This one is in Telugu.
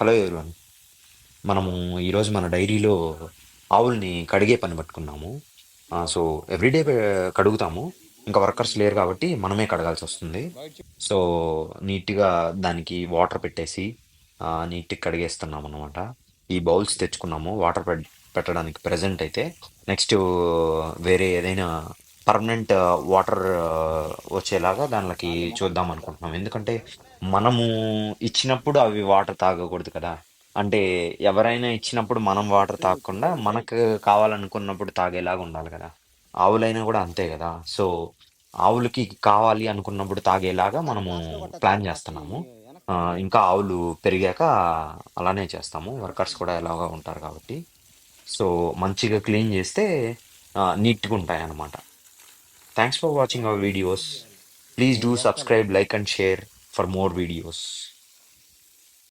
Hello everyone. మనము ఈరోజు మన డైరీలో ఆవుల్ని కడిగే పని పట్టుకున్నాము. So everyday కడుగుతాము. ఇంకా వర్కర్స్ లేరు కాబట్టి మనమే కడగాల్సి వస్తుంది. సో నీట్గా దానికి వాటర్ పెట్టేసి నీట్గా కడిగేస్తున్నాం అనమాట. ఈ బౌల్స్ తెచ్చుకున్నాము వాటర్ పెట్టడానికి ప్రజెంట్ అయితే. నెక్స్ట్ వేరే ఏదైనా పర్మనెంట్ వాటర్ వచ్చేలాగా దానికి చూద్దాం అనుకుంటున్నాం. ఎందుకంటే మనము ఇచ్చినప్పుడు అవి వాటర్ తాగకూడదు కదా. అంటే ఎవరైనా ఇచ్చినప్పుడు మనం వాటర్ తాగకుండా మనకు కావాలనుకున్నప్పుడు తాగేలాగా ఉండాలి కదా. ఆవులైనా కూడా అంతే కదా. సో ఆవులకి కావాలి అనుకున్నప్పుడు తాగేలాగా మనము ప్లాన్ చేస్తున్నాము. ఇంకా ఆవులు పెరిగాక అలానే చేస్తాము. వర్కర్స్ కూడా ఎలాగో ఉంటారు కాబట్టి. సో మంచిగా క్లీన్ చేస్తే నీట్గా ఉంటాయి అన్నమాట. Thanks for watching our videos. Please do subscribe, like and share for more videos.